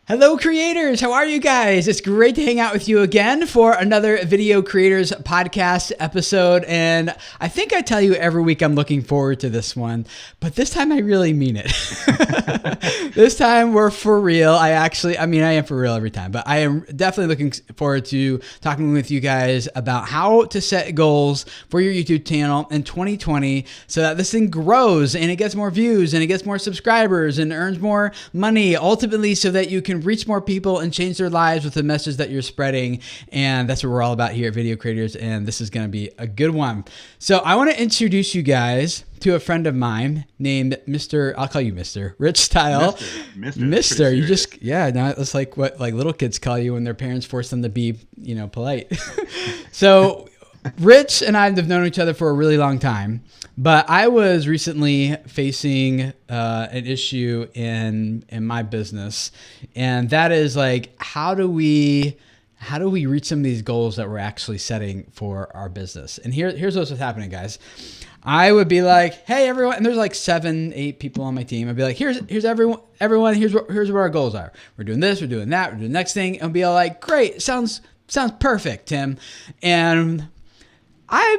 Hello creators, how are you guys? It's great to hang out with you again for another Video Creators Podcast episode. And I think I tell you every week I'm looking forward to this one, but this time I really mean it. This time we're for real. I am for real every time, but I am definitely looking forward to talking with you guys about how to set goals for your YouTube channel in 2020 so that this thing grows and it gets more views and it gets more subscribers and earns more money, ultimately so that you can reach more people and change their lives with the message that you're spreading. And that's what we're all about here at Video Creators. And this is going to be a good one. So I want to introduce you guys to a friend of mine named I'll call you Mr. Rich Theil. Mr. You just, now it's like what little kids call you when their parents force them to be, polite. So Rich and I have known each other for a really long time, but I was recently facing an issue in my business, and that is like, how do we reach some of these goals that we're actually setting for our business? And here's what's happening, guys. I would be like, hey everyone, and there's like 7-8 people on my team. I'd be like, here's everyone, here's what our goals are. We're doing this, we're doing that, we're doing the next thing, and be all like, great, sounds perfect, Tim. And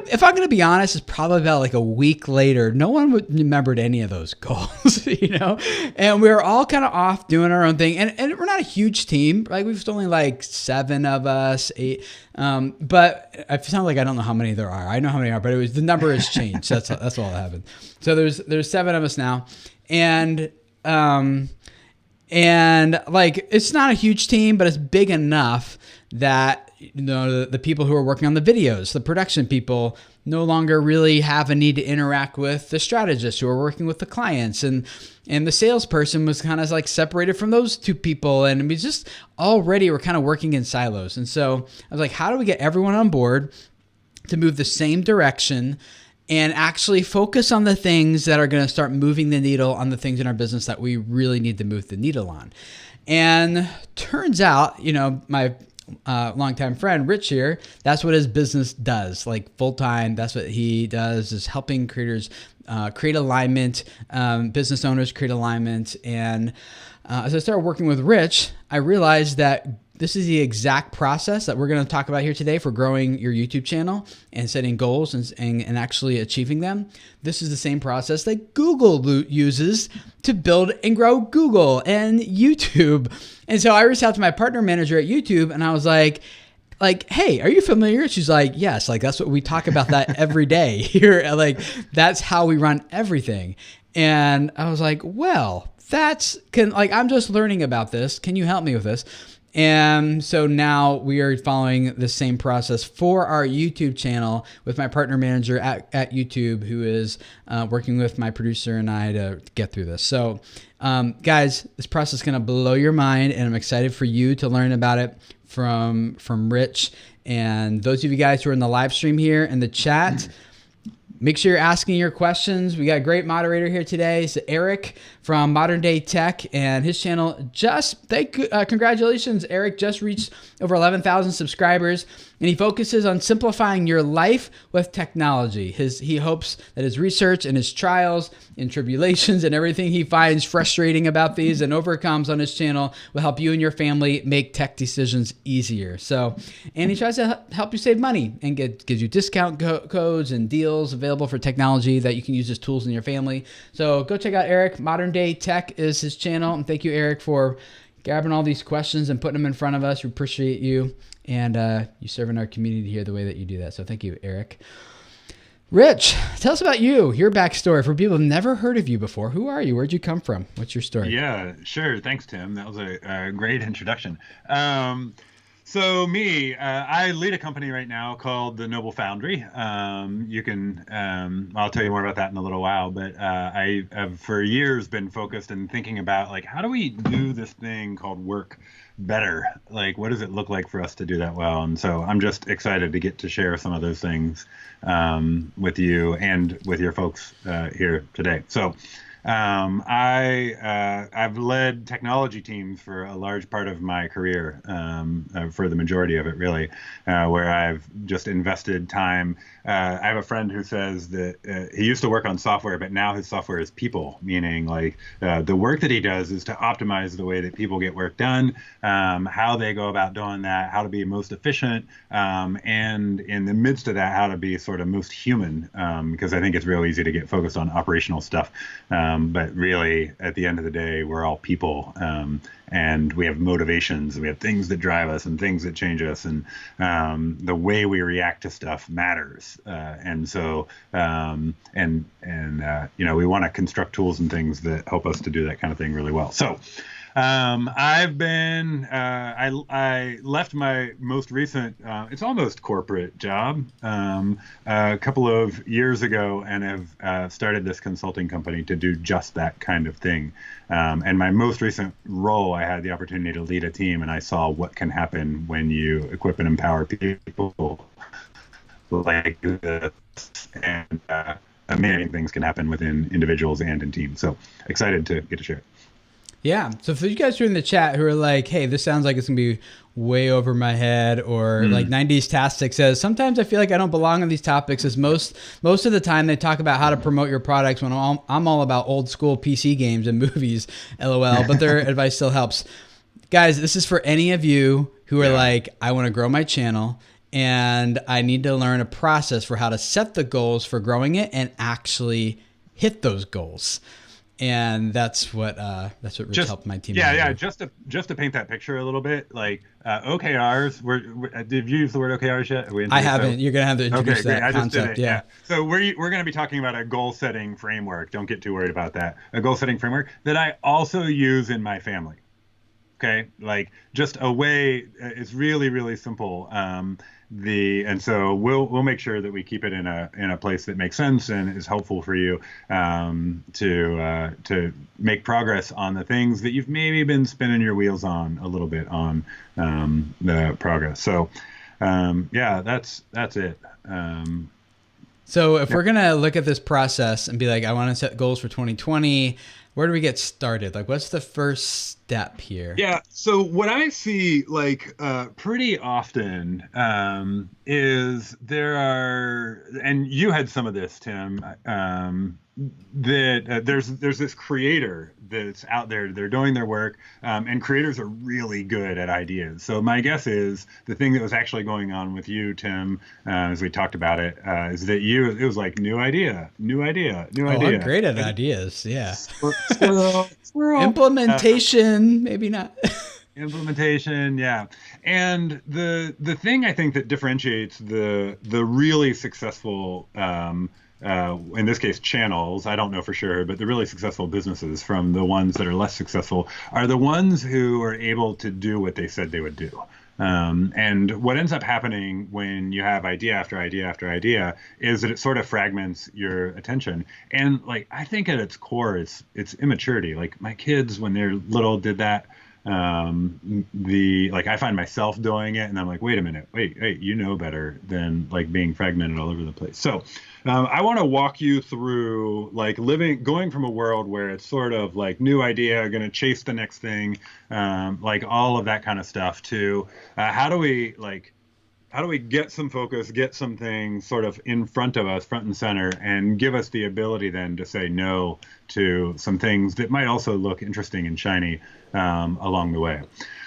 if I'm going to be honest, it's probably about like a week later, no one remembered any of those goals, and we were all kind of off doing our own thing. And we're not a huge team. Like we've only like 7 of us, 8. But I sound like I don't know how many there are. I know how many are, but the number has changed. That's all that happened. So there's 7 of us now. And like, it's not a huge team, but it's big enough that the people who are working on the videos, the production people, no longer really have a need to interact with the strategists who are working with the clients, and the salesperson was kind of like separated from those 2 people, and we just already were kind of working in silos. And so I was like, how do we get everyone on board to move the same direction and actually focus on the things that are going to start moving the needle on the things in our business that we really need to move the needle on? And turns out, my longtime friend Rich here, that's what his business does, like full time. That's what he does, is helping creators create alignment, business owners create alignment. And as I started working with Rich, I realized that this is the exact process that we're going to talk about here today for growing your YouTube channel and setting goals and actually achieving them. This is the same process that Google uses to build and grow Google and YouTube. And so I reached out to my partner manager at YouTube, and I was like, hey, are you familiar? She's like, yes, like that's what we talk about that every day here. Like that's how we run everything. And I was like, well, I'm just learning about this. Can you help me with this? And so now we are following the same process for our YouTube channel with my partner manager at YouTube, who is working with my producer and I to get through this. So guys, this process is going to blow your mind, and I'm excited for you to learn about it from Rich. And those of you guys who are in the live stream here in the chat, make sure you're asking your questions. We got a great moderator here today. It's Eric from Modern Day Tech, and his channel congratulations, Eric just reached over 11,000 subscribers, and he focuses on simplifying your life with technology. He hopes that his research and his trials and tribulations and everything he finds frustrating about these and overcomes on his channel will help you and your family make tech decisions easier. And he tries to help you save money and gives you discount codes and deals available for technology that you can use as tools in your family. So go check out Eric. Modern Day Tech is his channel. And thank you, Eric, for grabbing all these questions and putting them in front of us. We appreciate you and you serving our community here the way that you do that. So thank you, Eric. Rich, tell us about you, your backstory for people who've never heard of you before. Who are you? Where'd you come from? What's your story? Yeah, sure. Thanks, Tim. That was a great introduction. So me, I lead a company right now called the Noble Foundry. I'll tell you more about that in a little while, but I have for years been focused and thinking about like, how do we do this thing called work better? Like, what does it look like for us to do that well? And so I'm just excited to get to share some of those things with you and with your folks here today. So I've led technology teams for a large part of my career, for the majority of it, really, where I've just invested time. I have a friend who says that he used to work on software, but now his software is people, meaning like the work that he does is to optimize the way that people get work done, how they go about doing that, how to be most efficient, and in the midst of that, how to be sort of most human, because I think it's real easy to get focused on operational stuff. But really, at the end of the day, we're all people, and we have motivations, we have things that drive us and things that change us, and the way we react to stuff matters. And so, we want to construct tools and things that help us to do that kind of thing really well. So. I left my most recent, it's almost corporate job, a couple of years ago, and have started this consulting company to do just that kind of thing. And my most recent role, I had the opportunity to lead a team, and I saw what can happen when you equip and empower people like this, and amazing things can happen within individuals and in teams. So excited to get to share it. Yeah. So for you guys who are in the chat who are like, hey, this sounds like it's going to be way over my head, or like 90s Tastic says, sometimes I feel like I don't belong on these topics, as most of the time they talk about how to promote your products when I'm all about old school PC games and movies, LOL, but their advice still helps. Guys, this is for any of you who are like, I want to grow my channel and I need to learn a process for how to set the goals for growing it and actually hit those goals. And that's what Rich helped my team. Yeah. Just to paint that picture a little bit, like OKRs. Did you use the word OKRs yet? I haven't. You're gonna have to introduce that concept. Yeah. So we're going to be talking about a goal setting framework. Don't get too worried about that. A goal setting framework that I also use in my family. Okay, like just a way. It's really, really simple. And so we'll make sure that we keep it in a place that makes sense and is helpful for you, to make progress on the things that you've maybe been spinning your wheels on a little bit on, the progress. So that's it. So if we're gonna look at this process and be like, I want to set goals for 2020, where do we get started? Like, what's the first step here? Yeah. So what I see pretty often is there are, and you had some of this, Tim, that there's this creator that's out there. They're doing their work, and creators are really good at ideas. So my guess is the thing that was actually going on with you, Tim, as we talked about it, is that it was like new idea. I'm great at ideas. Yeah. Squirrel. Implementation, maybe not. Implementation, yeah. And the thing I think that differentiates the really successful, in this case, channels, I don't know for sure, but the really successful businesses from the ones that are less successful are the ones who are able to do what they said they would do. And what ends up happening when you have idea after idea after idea is that it sort of fragments your attention. And like, I think at its core, it's immaturity. Like my kids, when they're little, did that. I find myself doing it and I'm like, wait a minute, wait, you know better than like being fragmented all over the place. So I want to walk you through like going from a world where it's sort of like new idea, going to chase the next thing, like all of that kind of stuff, to how do we get some focus, get some things sort of in front of us, front and center, and give us the ability then to say no to some things that might also look interesting and shiny along the way.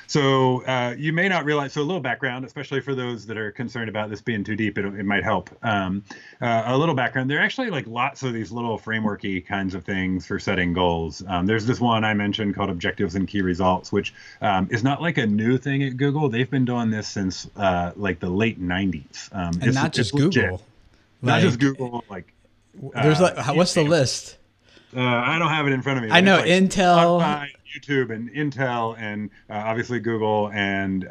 So you may not realize, so a little background, especially for those that are concerned about this being too deep, it might help. A little background, there are actually like lots of these little frameworky kinds of things for setting goals. There's this one I mentioned called objectives and key results, which is not like a new thing at Google. They've been doing this since like the late 90s. And not just Google. Not just Google. Like, there's what's the list? I don't have it in front of me. I know like Intel, Spotify, YouTube, and Intel, and obviously Google, and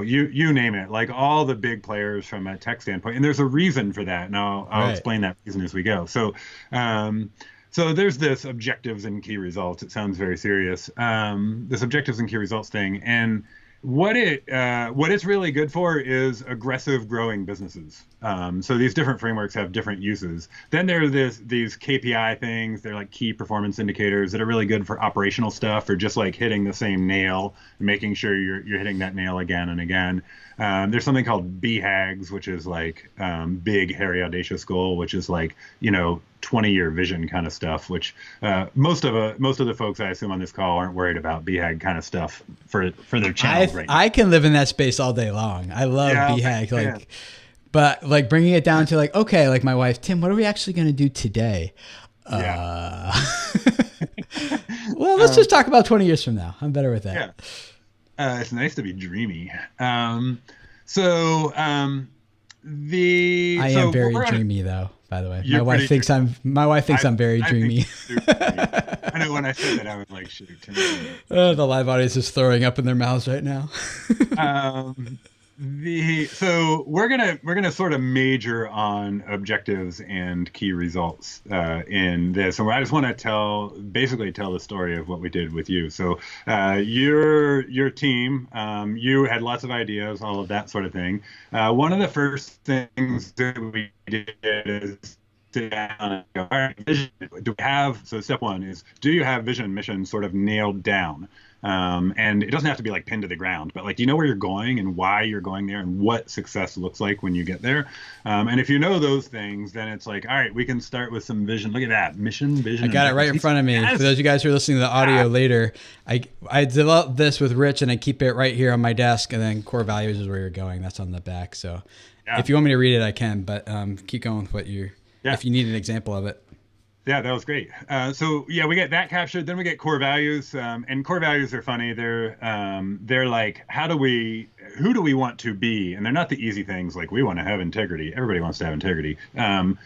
you name it. Like all the big players from a tech standpoint, and there's a reason for that. And I'll explain that reason as we go. So there's this objectives and key results. It sounds very serious. This objectives and key results thing, and What it's really good for is aggressive growing businesses. So these different frameworks have different uses. Then there are these KPI things. They're like key performance indicators that are really good for operational stuff, or just like hitting the same nail and making sure you're hitting that nail again and again. There's something called BHAGs, which is like big, hairy, audacious goal, which is like 20-year vision kind of stuff. Which most of the folks I assume on this call aren't worried about BHAG kind of stuff for their channels right now. I can live in that space all day long. I love BHAG. Like, but like bringing it down to like, okay, like my wife, Tim, what are we actually going to do today? Yeah. Well, let's just talk about 20 years from now. I'm better with that. Yeah. It's nice to be dreamy. I am very dreamy though, by the way. My wife thinks I'm very dreamy. I know when I said that I was like, shoot, the live audience is throwing up in their mouths right now. So we're gonna sort of major on objectives and key results in this, and I just want to basically tell the story of what we did with you. So your team, you had lots of ideas, all of that sort of thing. One of the first things that we did is sit down and go, all right, vision, do we have? So step one is, do you have vision and mission sort of nailed down? And it doesn't have to be like pinned to the ground, but like, do you know where you're going and why you're going there and what success looks like when you get there? And if you know those things, then it's like, all right, we can start with some vision. Look at that, mission, vision. I got it right in front of me. Yes. For those of you guys who are listening to the audio later, I developed this with Rich and I keep it right here on my desk, and then core values is where you're going. That's on the back. So if you want me to read it, I can, but keep going with what if you need an example of it. Yeah, that was great. We get that captured. Then we get core values, and core values are funny. They're like, who do we want to be? And they're not the easy things like we want to have integrity. Everybody wants to have integrity.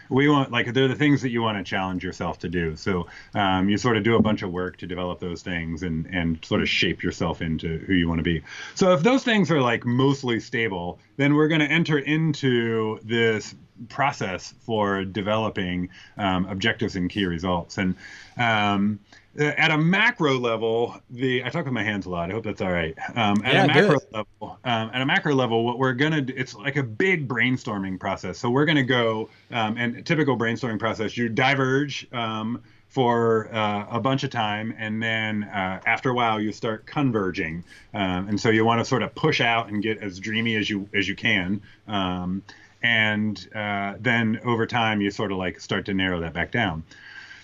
We want, like, they're the things that you want to challenge yourself to do. So you sort of do a bunch of work to develop those things and sort of shape yourself into who you want to be. So if those things are like mostly stable, then we're going to enter into this process for developing objectives and key results. And at a macro level, I talk with my hands a lot. I hope that's all right. At a macro level, what we're gonna do, it's like a big brainstorming process. So we're gonna go, and a typical brainstorming process, you diverge for a bunch of time, and then after a while you start converging, and so you want to sort of push out and get as dreamy as you can. And then over time, you sort of like start to narrow that back down.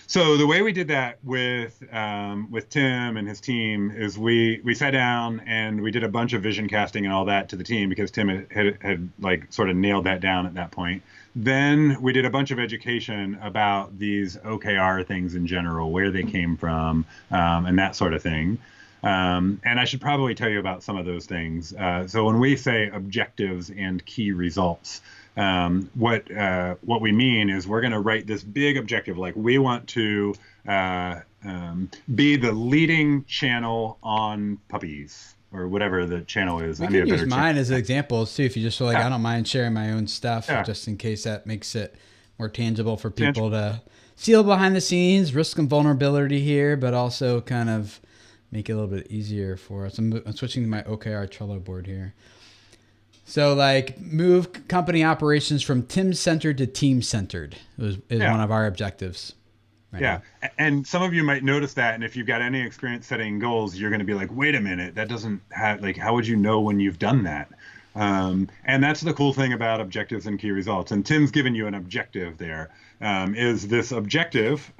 So the way we did that with Tim and his team is we sat down and we did a bunch of vision casting and all that to the team, because Tim had like sort of nailed that down at that point. Then we did a bunch of education about these OKR things in general, where they came from, and that sort of thing. And I should probably tell you about some of those things. So when we say objectives and key results, what we mean is we're going to write this big objective, like we want to be the leading channel on puppies, or whatever the channel is. We can use mine as examples too, if you just feel like I don't mind sharing my own stuff, just in case that makes it more tangible for people to see a little behind the scenes, risk and vulnerability here, but also kind of make it a little bit easier for us. I'm switching to my OKR Trello board here. So like move company operations from Tim-centered to team-centered is one of our objectives. Now. And some of you might notice that, and if you've got any experience setting goals, you're going to be like, wait a minute, that doesn't have, like, how would you know when you've done that? And that's the cool thing about objectives and key results. And Tim's given you an objective there. Is this objective,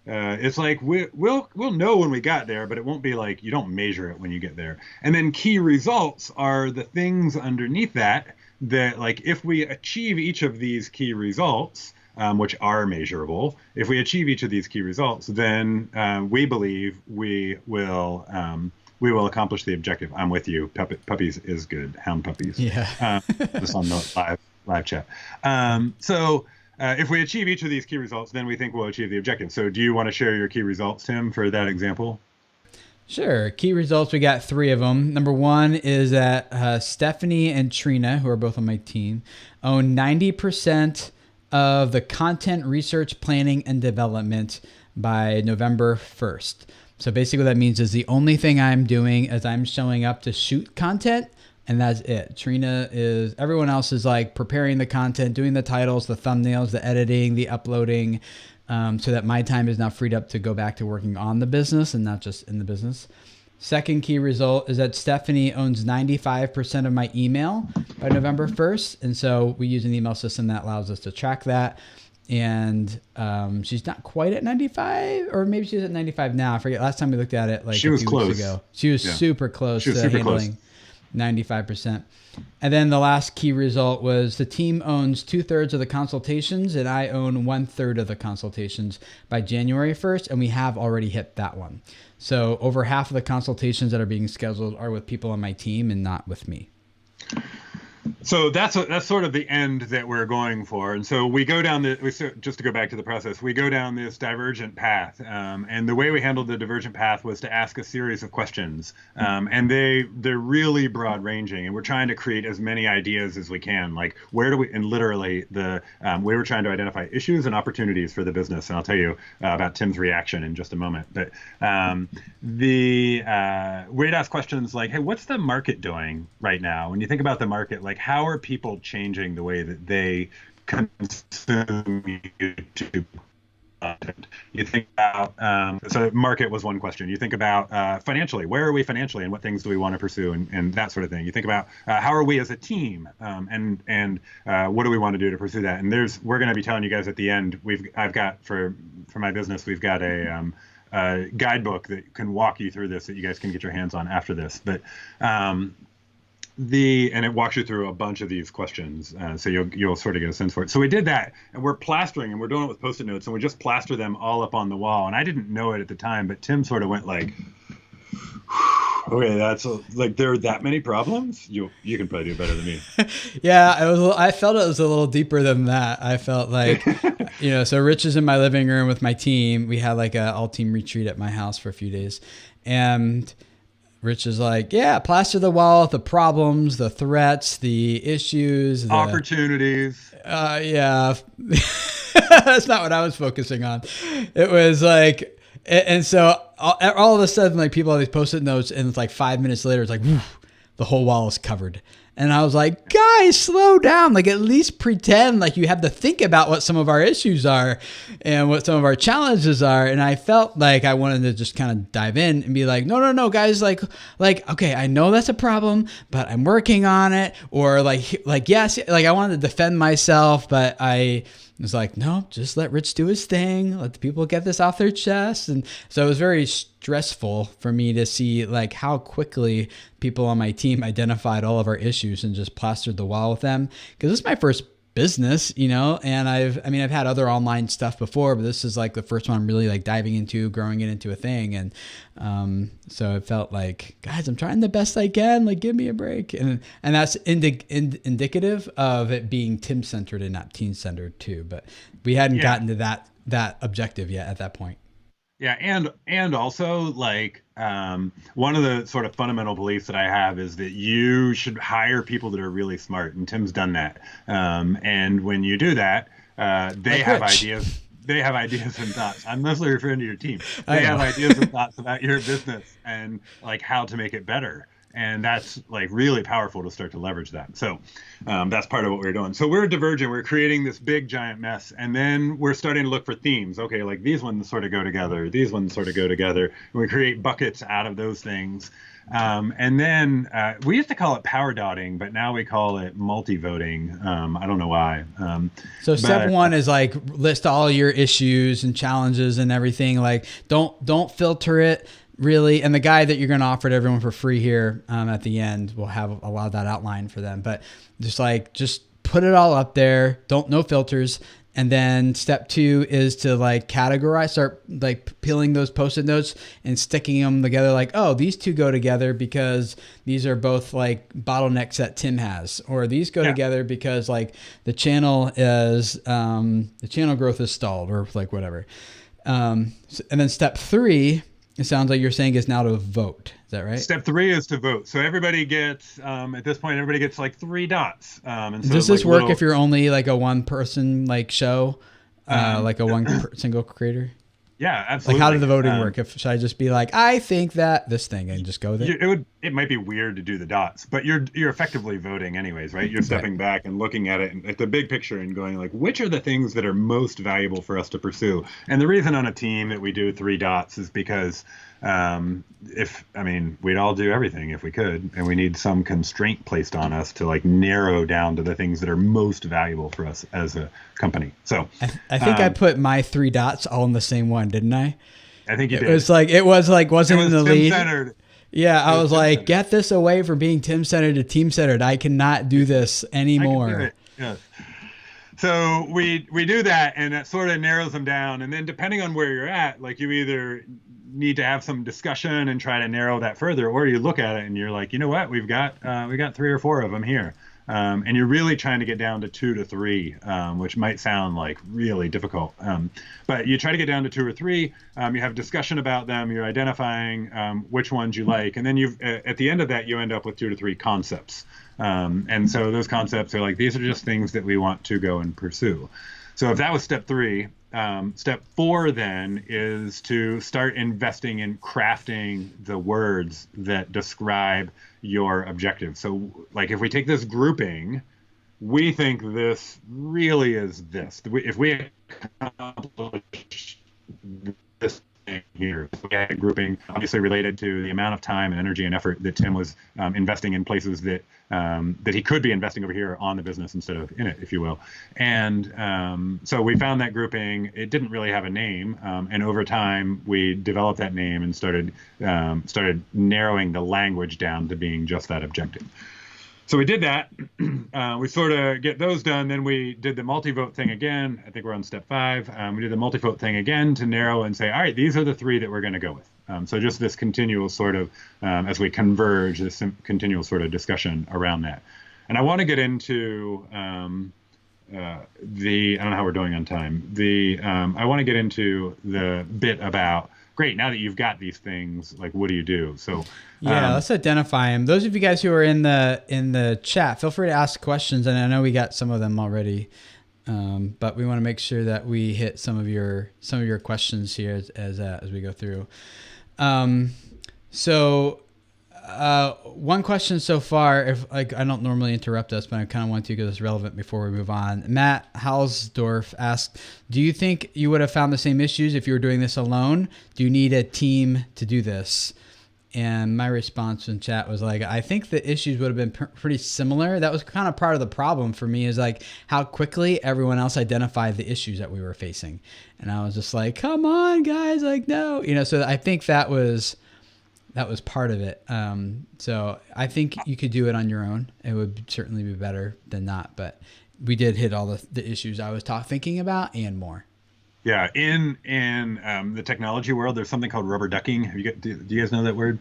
it's like we'll know when we got there, but it won't be like, you don't measure it when you get there. And then key results are the things underneath that like if we achieve each of these key results, which are measurable, if we achieve each of these key results, then we believe we will accomplish the objective. I'm with you. Puppies is good. Hound puppies. Yeah. Just on the live chat. If we achieve each of these key results, then we think we'll achieve the objective. So do you want to share your key results, Tim, for that example? Sure. Key results, we got 3 of them. Number 1 is that Stephanie and Trina, who are both on my team, own 90% of the content research, planning, and development by November 1st. So basically what that means is the only thing I'm doing is I'm showing up to shoot content, and that's it. Everyone else is like preparing the content, doing the titles, the thumbnails, the editing, the uploading, so that my time is now freed up to go back to working on the business and not just in the business. Second key result is that Stephanie owns 95% of my email by November 1st. And so we use an email system that allows us to track that. And she's not quite at 95, or maybe she's at 95 now. I forget. Last time we looked at it, like she a was few close. weeks ago. She was super close to super handling 95%. And then the last key result was the team owns 2/3 of the consultations, and I own 1/3 of the consultations by January 1st. And we have already hit that one. So over half of the consultations that are being scheduled are with people on my team and not with me. So that's sort of the end that we're going for. And so we go down just to go back to the process, we go down this divergent path. And the way we handled the divergent path was to ask a series of questions. And they're really broad ranging. And we're trying to create as many ideas as we can. Like, where do we, and literally we were trying to identify issues and opportunities for the business. And I'll tell you about Tim's reaction in just a moment. But we'd ask questions like, hey, what's the market doing right now? When you think about the market, like, how are people changing the way that they consume YouTube content? You think about, so market was one question. You think about financially, where are we financially and what things do we want to pursue and that sort of thing. You think about how are we as a team and what do we want to do to pursue that? And we're going to be telling you guys at the end, I've got for my business, we've got a guidebook that can walk you through this that you guys can get your hands on after this. But and it walks you through a bunch of these questions, so you'll sort of get a sense for it. So we did that, and we're plastering, and we're doing it with Post-it notes, and we just plaster them all up on the wall. And I didn't know it at the time, but Tim sort of went like, okay, that's like, there are that many problems? You can probably do better than me. Yeah, I felt it was a little deeper than that. I felt like, so Rich is in my living room with my team. We had like a all-team retreat at my house for a few days, and Rich is like, yeah, plaster the wall with the problems, the threats, the issues, the opportunities. Yeah, that's not what I was focusing on. It was like, and so all of a sudden, like, people have these Post-it notes, and it's like 5 minutes later, it's like, whew, the whole wall is covered. And I was like, guys, slow down. Like, at least pretend like you have to think about what some of our issues are and what some of our challenges are. And I felt like I wanted to just kind of dive in and be like, no, guys, like, okay, I know that's a problem, but I'm working on it. Or like, yes, like, I wanted to defend myself, but I was like, no, just let Rich do his thing. Let the people get this off their chest. And so it was very stressful for me to see like how quickly people on my team identified all of our issues and just plastered the wall with them. Because this is my first business, and I've had other online stuff before, but this is like the first one I'm really like diving into, growing it into a thing. And so it felt like, guys, I'm trying the best I can, like, give me a break. And that's indicative of it being Tim-centered and not teen-centered too. But we hadn't gotten to that objective yet at that point. Yeah, and also, like, one of the sort of fundamental beliefs that I have is that you should hire people that are really smart, and Tim's done that. And when you do that, they have ideas. They have ideas and thoughts. I'm mostly referring to your team. They have ideas and thoughts about your business and like how to make it better. And that's like really powerful to start to leverage that. So that's part of what we're doing. So we're divergent. We're creating this big giant mess. And then we're starting to look for themes. Okay, like these ones sort of go together. These ones sort of go together. And we create buckets out of those things. And then we used to call it power dotting, but now we call it multi-voting. I don't know why. So step one is like list all your issues and challenges and everything. Like don't filter it. Really, and the guide that you're going to offer to everyone for free here at the end will have a lot of that outlined for them. But just put it all up there. No filters. And then step 2 is to like categorize, start like peeling those Post-it notes and sticking them together. Like, oh, these two go together because these are both like bottlenecks that Tim has, or these go together because like the channel growth is stalled, or like whatever. And then step 3. It sounds like you're saying is now to vote. Is that right? Step 3 is to vote. So everybody gets, at this point, everybody gets like 3 dots. And so does this work if you're only like a one person like show, like a single creator? Yeah, Like, absolutely. how did the voting work? Should I just be like, I think that this thing, and just go there? It might be weird to do the dots, but you're effectively voting anyways, right? You're Right. stepping back and looking at it and at the big picture and going like, which are the things that are most valuable for us to pursue? And the reason on a team that we do 3 dots is because if I mean we'd all do everything if we could, and we need some constraint placed on us to like narrow down to the things that are most valuable for us as a company. So I think I put my 3 dots all in the same one, didn't I? I think you did. It was like wasn't It in was the lead. Tim-centered. Yeah, I was like, Tim-centered. get this away from being Tim centered to team centered. I cannot do this I can anymore. do it. Yeah. So we do that, and that sort of narrows them down. And then depending on where you're at, like you either need to have some discussion and try to narrow that further, or you look at it and you're like, you know what, we got 3 or 4 of them here. And you're really trying to get down to 2 to 3, which might sound like really difficult. But you try to get down to 2 or 3. You have discussion about them. You're identifying which ones you like, and then at the end of that, you end up with 2 to 3 concepts. And so those concepts are like, these are just things that we want to go and pursue. So if that was step 3, step 4 then is to start investing in crafting the words that describe your objective. So like if we take this grouping, we think this really is this. If we accomplish this thing here, we had a grouping obviously related to the amount of time and energy and effort that Tim was investing in places that he could be investing over here on the business instead of in it, if you will. And so we found that grouping. It didn't really have a name, and over time we developed that name and started narrowing the language down to being just that objective. So we did that. We sort of get those done. Then we did the multi-vote thing again. I think we're on step 5. We did the multi-vote thing again to narrow and say, all right, these are the 3 that we're going to go with. So just this continual sort of, as we converge, this continual sort of discussion around that. And I want to get into I don't know how we're doing on time. I want to get into the bit about, great, now that you've got these things, like, what do you do? So yeah, let's identify them. Those of you guys who are in the chat, feel free to ask questions, and I know we got some of them already, but we want to make sure that we hit some of your questions here as we go through. One question so far, if like I don't normally interrupt us, but I kind of want to because it's relevant before we move on. Matt Halsdorf asked, do you think you would have found the same issues if you were doing this alone? Do you need a team to do this? And my response in chat was like, I think the issues would have been pretty similar. That was kind of part of the problem for me, is like how quickly everyone else identified the issues that we were facing. And I was just like, come on, guys, like, no. So I think that was part of it. So I think you could do it on your own. It would certainly be better than not. But we did hit all the issues I was thinking about and more. Yeah, in the technology world, there's something called rubber ducking. Do you guys know that word?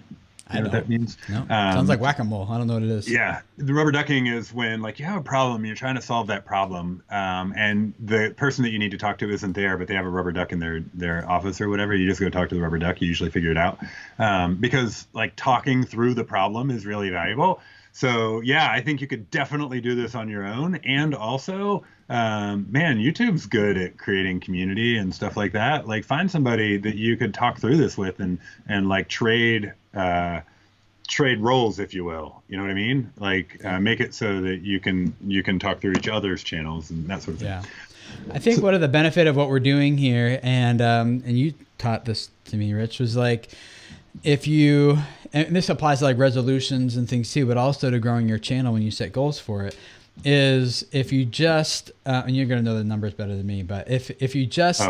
I don't know what that means? No, sounds like whack-a-mole. I don't know what it is. Yeah, the rubber ducking is when like you have a problem, you're trying to solve that problem, and the person that you need to talk to isn't there, but they have a rubber duck in their office or whatever. You just go talk to the rubber duck. You usually figure it out, because like talking through the problem is really valuable. So yeah, I think you could definitely do this on your own, and also, man, YouTube's good at creating community and stuff like that. Like, find somebody that you could talk through this with, and like trade roles, if you will. You know what I mean? Like, make it so that you can talk through each other's channels and that sort of thing. Yeah, I think one of the benefit of what we're doing here, and you taught this to me, Rich, was like, if you, and this applies to like resolutions and things too, but also to growing your channel when you set goals for it, is if you just, and you're going to know the numbers better than me, but if you just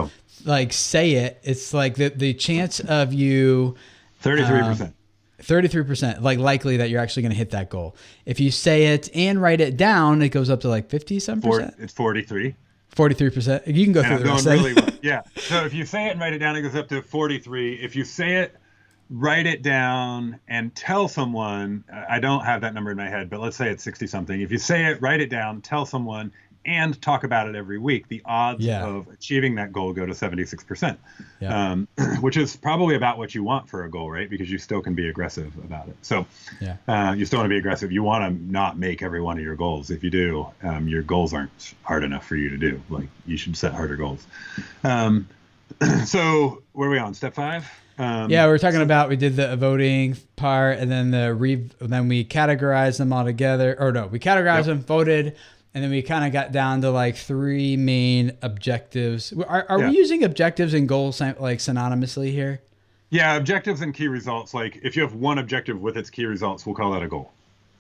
like say it, it's like the chance of you 33%. 33%, like likely that you're actually going to hit that goal. If you say it and write it down, it goes up to like 50-some%. It's 43. 43%. You can go through the rest really of it. well. Yeah. So if you say it and write it down, it goes up to 43. If you say it, write it down, and tell someone, I don't have that number in my head, but let's say it's 60 something. If you say it, write it down, tell someone, and talk about it every week, the odds of achieving that goal go to 76%, which is probably about what you want for a goal, right? Because you still can be aggressive about it. So you still want to be aggressive. You want to not make every one of your goals. If you do, your goals aren't hard enough for you to do. Like, you should set harder goals. So where are we on? Step 5? Yeah, we were talking about, we did the voting part, and then then we categorized them all together. Or no, we categorized them, voted, and then we kind of got down to like 3 main objectives. Are we using objectives and goals like synonymously here? Yeah, objectives and key results. Like if you have one objective with its key results, we'll call that a goal.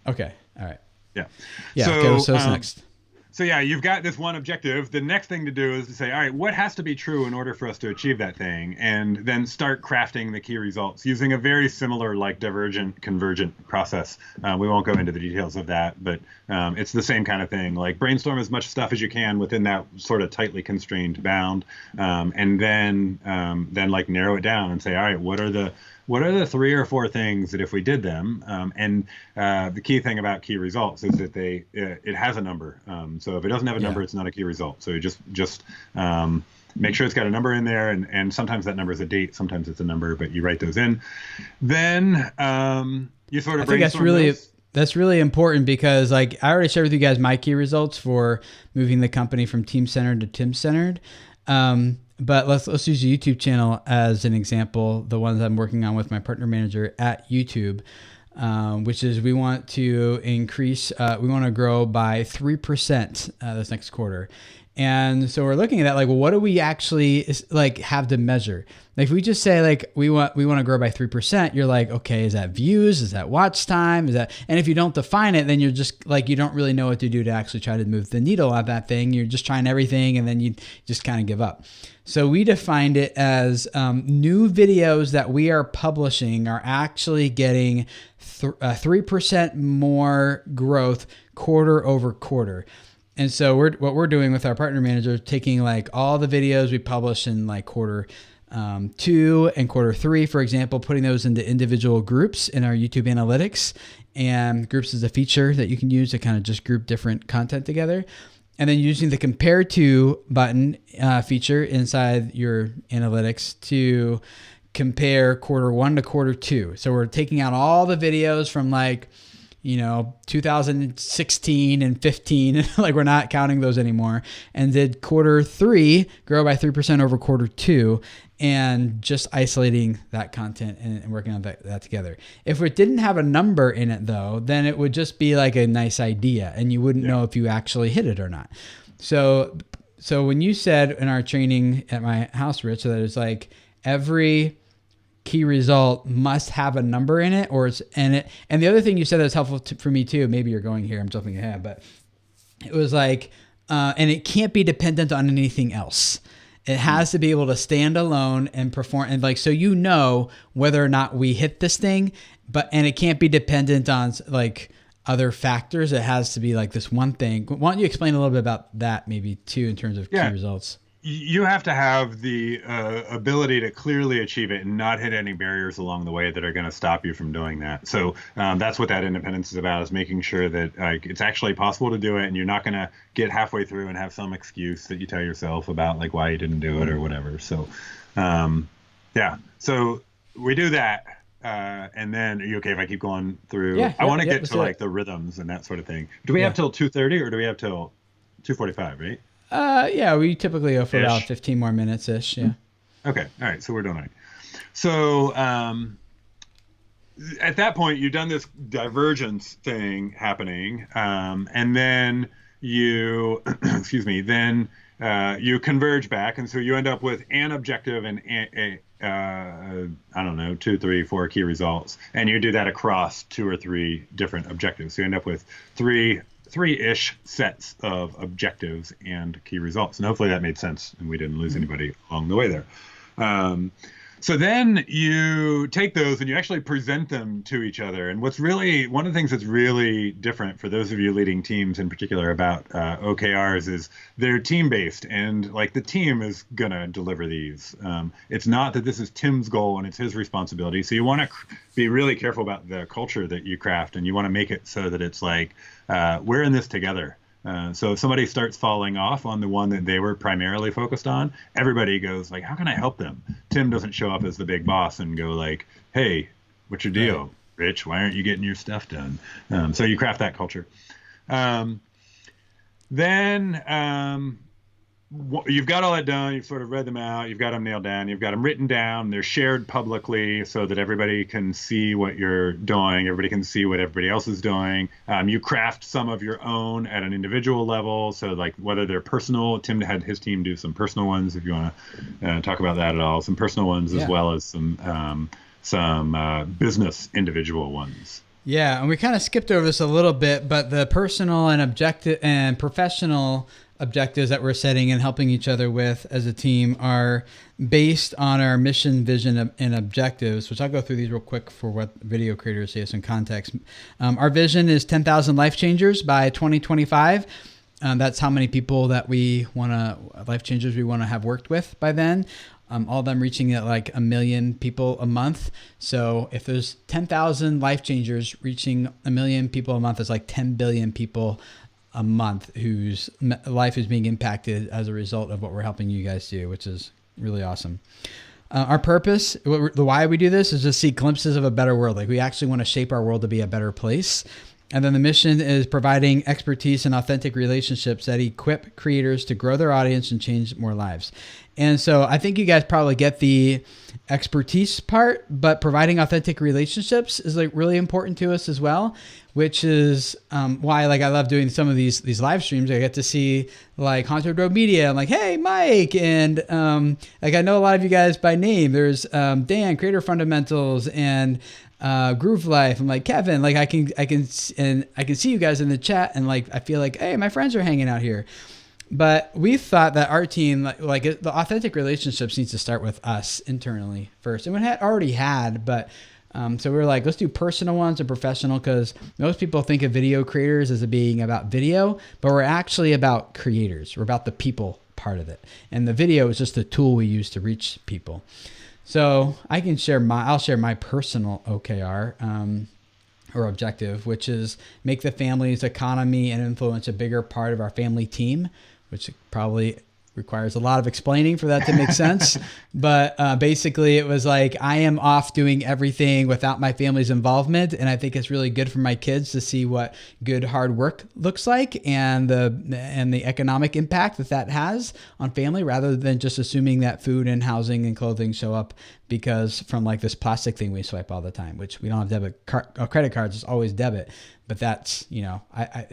Okay. All right. Yeah. Yeah. So what's next? So yeah, you've got this one objective. The next thing to do is to say, all right, what has to be true in order for us to achieve that thing? And then start crafting the key results using a very similar like divergent convergent process. We won't go into the details of that, but it's the same kind of thing. Like brainstorm as much stuff as you can within that sort of tightly constrained bound. And then like narrow it down and say, all right, what are the 3 or 4 things that if we did them, the key thing about key results is that it has a number. So if it doesn't have a number, it's not a key result. So you just make sure it's got a number in there, and sometimes that number is a date, sometimes it's a number, but you write those in. Then you sort of brainstorm. That's really important because like I already shared with you guys my key results for moving the company from team-centered to Tim-centered. But let's use the YouTube channel as an example, the ones I'm working on with my partner manager at YouTube, which is we want to increase, we want to grow by 3% this next quarter. And so we're looking at that, like, well, what do we actually like have to measure? Like if we just say like we want to grow by 3%, you're like, okay, is that views? Is that watch time? And if you don't define it, then you're just like, you don't really know what to do to actually try to move the needle on that thing. You're just trying everything, and then you just kind of give up. So we defined it as new videos that we are publishing are actually getting 3% more growth quarter over quarter. And so what we're doing with our partner manager is taking like all the videos we publish in like quarter 2 and quarter 3, for example, putting those into individual groups in our YouTube analytics. And groups is a feature that you can use to kind of just group different content together. And then using the compare to button feature inside your analytics to compare quarter 1 to quarter 2. So we're taking out all the videos from like, 2016 and 15, like we're not counting those anymore, and did quarter 3 grow by 3% over quarter 2, and just isolating that content and working on that together. If it didn't have a number in it though, then it would just be like a nice idea and you wouldn't know if you actually hit it or not. So when you said in our training at my house, Rich, that it's like every key result must have a number in it, and the other thing you said that was helpful for me too, maybe you're going here, I'm jumping ahead, but it was like, and it can't be dependent on anything else. It has to be able to stand alone and perform, and like, so whether or not we hit this thing, and it can't be dependent on like other factors. It has to be like this one thing. Why don't you explain a little bit about that maybe too, in terms of key results? You have to have the ability to clearly achieve it and not hit any barriers along the way that are going to stop you from doing that. So that's what that independence is about, is making sure that it's actually possible to do it, and you're not going to get halfway through and have some excuse that you tell yourself about like why you didn't do it or whatever. So so we do that. And then, are you okay if I keep going through? I want to get to like the rhythms and that sort of thing. Do we have till 2:30 or do we have till 2:45, right? We typically go for about 15 more minutes ish. Yeah. Okay. All right. So we're doing it. So at that point, you've done this divergence thing happening, and then you, you converge back, and so you end up with an objective and I don't know, 2, 3, 4 key results, and you do that across 2 or 3 different objectives. So you end up with three-ish sets of objectives and key results. And hopefully that made sense and we didn't lose anybody along the way there. So then you take those and you actually present them to each other. And one of the things that's really different for those of you leading teams in particular about OKRs is they're team-based, and like the team is going to deliver these. It's not that this is Tim's goal and it's his responsibility. So you want to be really careful about the culture that you craft, and you want to make it so that it's like, we're in this together. So if somebody starts falling off on the one that they were primarily focused on, everybody goes like, how can I help them? Tim doesn't show up as the big boss and go like, hey, what's your deal, right, Rich? Why aren't you getting your stuff done? So you craft that culture. Then you've got all that done. You've sort of read them out. You've got them nailed down. You've got them written down. They're shared publicly so that everybody can see what you're doing. Everybody can see what everybody else is doing. You craft some of your own at an individual level. So like whether they're personal, Tim had his team do some personal ones, if you want to talk about that at all, some personal ones as well as some business individual ones. Yeah, and we kind of skipped over this a little bit, but the personal and objective and professional objectives that we're setting and helping each other with as a team are based on our mission, vision, and objectives, which I'll go through these real quick for what video creators say, some context. Our vision is 10,000 life changers by 2025. That's how many people that life changers we want to have worked with by then. All of them reaching at like 1 million people a month. So if there's 10,000 life changers reaching 1 million people a month, it's like 10 billion people a month whose life is being impacted as a result of what we're helping you guys do, which is really awesome. Our purpose, the why we do this is to see glimpses of a better world. Like we actually want to shape our world to be a better place. And then the mission is providing expertise and authentic relationships that equip creators to grow their audience and change more lives. And so I think you guys probably get the expertise part, but providing authentic relationships is like really important to us as well, which is why like I love doing some of these live streams. I get to see like Haunted Road Media. I'm like, hey, Mike. And like I know a lot of you guys by name. There's Dan, Creator Fundamentals, and Groove Life. I'm like, Kevin, like I can see you guys in the chat, and like I feel like, hey, my friends are hanging out here. But we thought that our team, like the authentic relationships needs to start with us internally first. And we had already had, but so we were like, let's do personal ones and professional, because most people think of video creators as being about video, but we're actually about creators. We're about the people part of it. And the video is just a tool we use to reach people. So I can I'll share my personal OKR or objective, which is make the family's economy and influence a bigger part of our family team, which probably requires a lot of explaining for that to make sense. But basically it was like, I am off doing everything without my family's involvement. And I think it's really good for my kids to see what good hard work looks like and the economic impact that has on family, rather than just assuming that food and housing and clothing show up because from like this plastic thing we swipe all the time, which we don't have credit cards, it's always debit. But that's,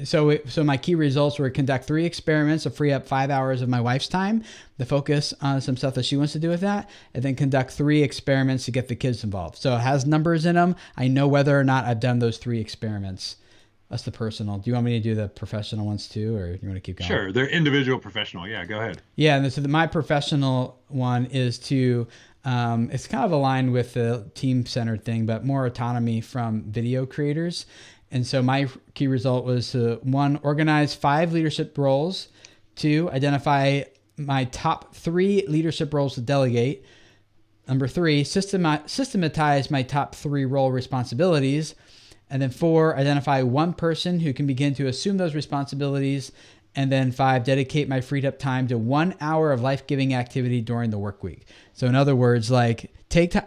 so my key results were conduct 3 experiments to free up 5 hours of my wife's time to focus on some stuff that she wants to do with that, and then conduct 3 experiments to get the kids involved. So it has numbers in them. I know whether or not I've done those 3 experiments. That's the personal. Do you want me to do the professional ones too, or you want to keep going? Sure. They're individual professional. Yeah, go ahead. Yeah. And so my professional one is to, it's kind of aligned with the team-centered thing, but more autonomy from video creators. And so my key result was to 1, organize 5 leadership roles, 2, identify my top 3 leadership roles to delegate, number 3, systematize my top 3 role responsibilities, and then 4, identify 1 person who can begin to assume those responsibilities, and then 5, dedicate my freed up time to 1 hour of life-giving activity during the work week. So in other words, like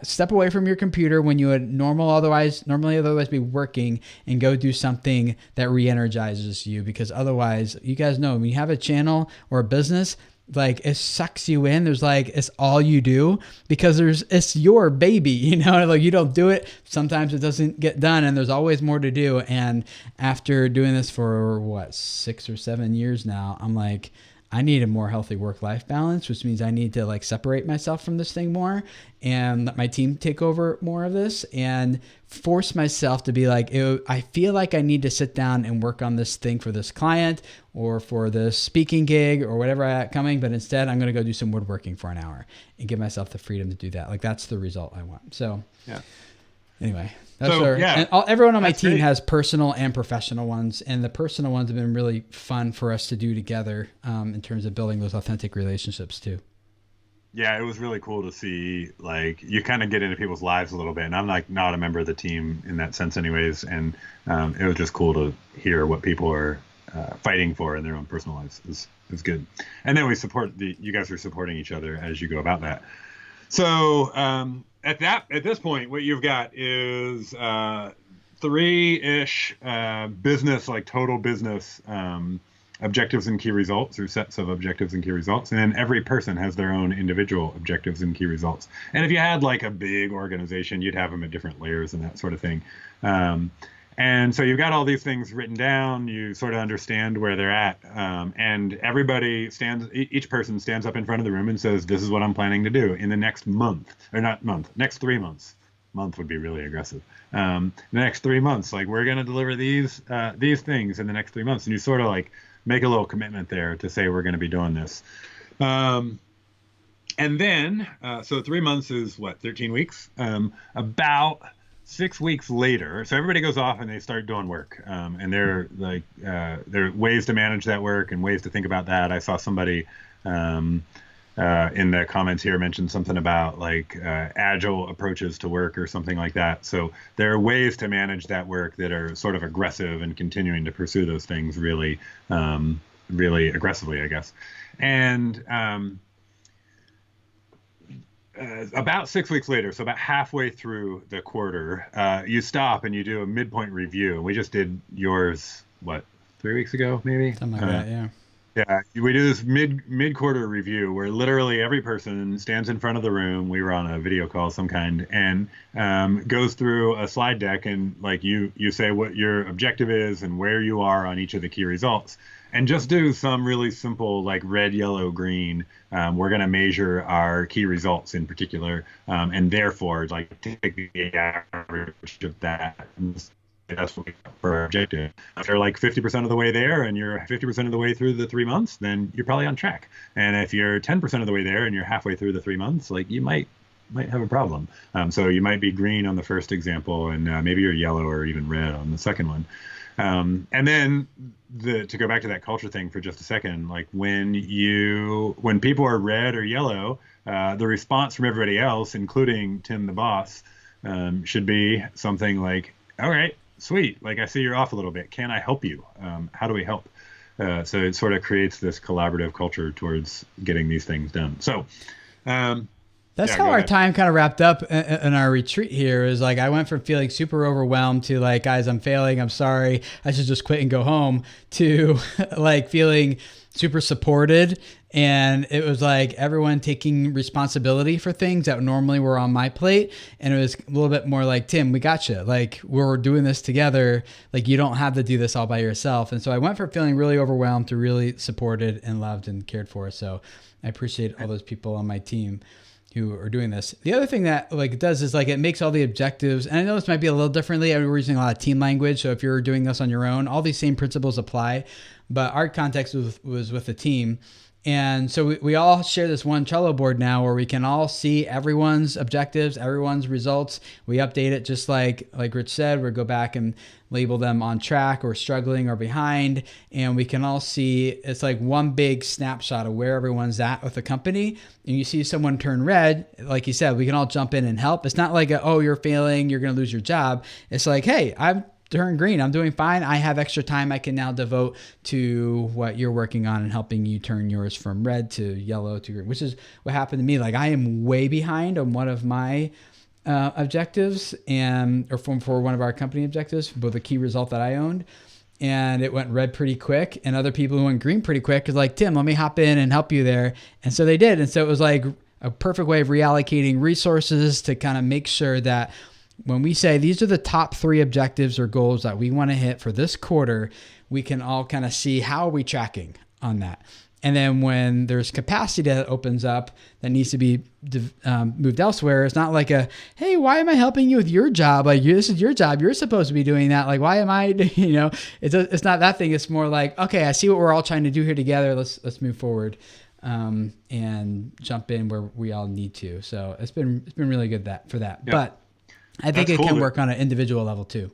step away from your computer when you would normally otherwise be working, and go do something that re-energizes you, because otherwise, you guys know, when you have a channel or a business, like it sucks you in. There's like, it's all you do because it's your baby, like you don't do it. Sometimes it doesn't get done, and there's always more to do. And after doing this for 6 or 7 years now, I'm like, I need a more healthy work-life balance, which means I need to like separate myself from this thing more and let my team take over more of this, and force myself to be like, I feel like I need to sit down and work on this thing for this client or for this speaking gig or whatever I got coming. But instead I'm going to go do some woodworking for an hour and give myself the freedom to do that. Like that's the result I want. So yeah. Anyway, and everyone on my team has personal and professional ones, and the personal ones have been really fun for us to do together in terms of building those authentic relationships too. Yeah, it was really cool to see, like, you kind of get into people's lives a little bit, and I'm like not a member of the team in that sense anyways, and it was just cool to hear what people are fighting for in their own personal lives. It's good. And then you guys are supporting each other as you go about that. So at this point, what you've got is 3-ish business, like total business objectives and key results, or sets of objectives and key results. And then every person has their own individual objectives and key results. And if you had like a big organization, you'd have them at different layers and that sort of thing. And so you've got all these things written down, you sort of understand where they're at. And everybody each person stands up in front of the room and says, this is what I'm planning to do in the next month, or not month, next 3 months. Month would be really aggressive. The next 3 months, like we're going to deliver these things in the next 3 months. And you sort of like make a little commitment there to say, we're going to be doing this. And then, so 3 months is what, 13 weeks? About 6 weeks later, so everybody goes off and they start doing work, and there are ways to manage that work and ways to think about that. I saw somebody in the comments here mention something about like agile approaches to work or something like that. So there are ways to manage that work that are sort of aggressive and continuing to pursue those things really, really aggressively, I guess. And about 6 weeks later, so about halfway through the quarter, you stop and you do a midpoint review. We just did yours, what, 3 weeks ago, maybe? Something like that, yeah. Yeah, we do this mid-quarter review where literally every person stands in front of the room. We were on a video call of some kind, and goes through a slide deck, and like you say what your objective is and where you are on each of the key results. And just do some really simple, like red, yellow, green. We're going to measure our key results in particular, and therefore, like, take the average of that. And that's what we got for our objective. If you're like 50% of the way there, and you're 50% of the way through the 3 months, then you're probably on track. And if you're 10% of the way there, and you're halfway through the 3 months, like you might have a problem. So you might be green on the first example, and maybe you're yellow or even red on the second one. And then to go back to that culture thing for just a second, like when people are red or yellow, the response from everybody else, including Tim the boss, should be something like, all right, sweet. Like, I see you're off a little bit. Can I help you? How do we help? So it sort of creates this collaborative culture towards getting these things done. So, that's how our time kind of wrapped up in our retreat here. Is like, I went from feeling super overwhelmed to like, guys, I'm failing. I'm sorry. I should just quit and go home, to like feeling super supported. And it was like everyone taking responsibility for things that normally were on my plate. And it was a little bit more like, Tim, we got you. Like, we're doing this together. Like, you don't have to do this all by yourself. And so I went from feeling really overwhelmed to really supported and loved and cared for. So I appreciate all those people on my team who are doing this. The other thing that like it does is like it makes all the objectives, and I know this might be a little differently. We're using a lot of team language, so if you're doing this on your own, all these same principles apply. But our context was with a team. And so we all share this one Trello board now where we can all see everyone's objectives, everyone's results. We update it just like Rich said, we go back and label them on track or struggling or behind. And we can all see, it's like one big snapshot of where everyone's at with the company. And you see someone turn red, like you said, we can all jump in and help. It's not like, oh, you're failing, you're going to lose your job. It's like, hey, I've turned green. I'm doing fine. I have extra time I can now devote to what you're working on and helping you turn yours from red to yellow to green, which is what happened to me. Like, I am way behind on one of my objectives or for one of our company objectives, both the key result that I owned. And it went red pretty quick, and other people who went green pretty quick is like, Tim, let me hop in and help you there. And so they did. And so it was like a perfect way of reallocating resources to kind of make sure that when we say these are the top 3 objectives or goals that we want to hit for this quarter, we can all kind of see how are we tracking on that. And then when there's capacity that opens up that needs to be moved elsewhere, it's not like hey, why am I helping you with your job? Like, this is your job. You're supposed to be doing that. Like, why am I, it's not that thing. It's more like, okay, I see what we're all trying to do here together. Let's move forward and jump in where we all need to. So it's been really good for that. Yep. But I think it can work on an individual level too.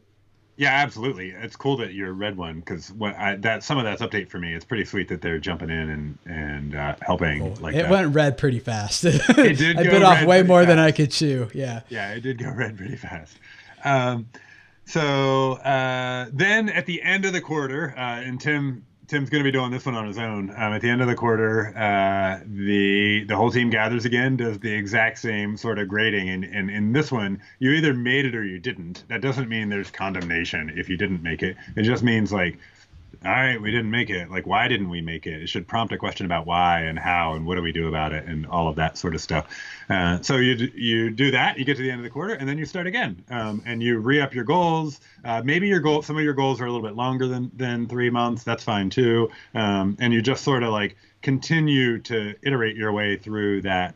Yeah, absolutely. It's cool that you're a red one, because some of that's update for me. It's pretty sweet that they're jumping in and helping. Like it went red pretty fast. It did. I bit off way more than I could chew. Yeah. Yeah, it did go red pretty fast. So then at the end of the quarter, and Tim's going to be doing this one on his own. At the end of the quarter, the whole team gathers again, does the exact same sort of grading. And in this one, you either made it or you didn't. That doesn't mean there's condemnation if you didn't make it. It just means like all right, we didn't make it. Like, why didn't we make it? It should prompt a question about why and how and what do we do about it and all of that sort of stuff. So you do that, you get to the end of the quarter, and then you start again, and you re-up your goals. Maybe some of your goals are a little bit longer than 3 months. That's fine too. And you just sort of like continue to iterate your way through that.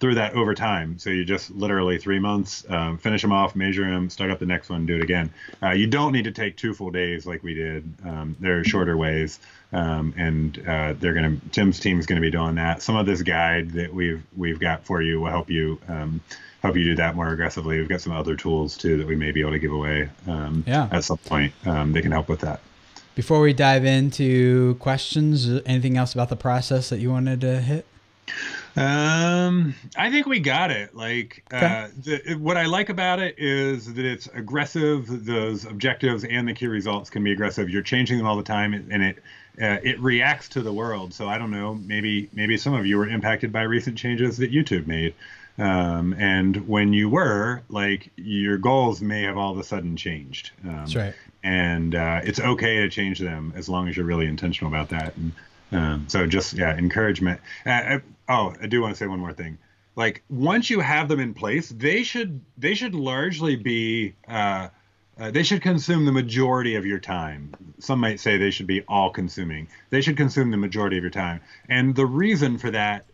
Through that over time. So you just literally 3 months, finish them off, measure them, start up the next one, do it again. You don't need to take 2 full days like we did. There are shorter ways, and Tim's team is going to be doing that. Some of this guide that we've got for you will help you do that more aggressively. We've got some other tools too that we may be able to give away at some point. They can help with that. Before we dive into questions, anything else about the process that you wanted to hit? I think we got it. Like, Okay. What I like about it is that it's aggressive. Those objectives and the key results can be aggressive. You're changing them all the time, and it reacts to the world. So I don't know. Maybe some of you were impacted by recent changes that YouTube made. And when you were, like, your goals may have all of a sudden changed. That's right. And it's okay to change them as long as you're really intentional about that. And so just, encouragement. I do want to say one more thing. Like, once you have them in place, they should largely be, they should consume the majority of your time. Some might say they should be all consuming. They should consume the majority of your time. And the reason for that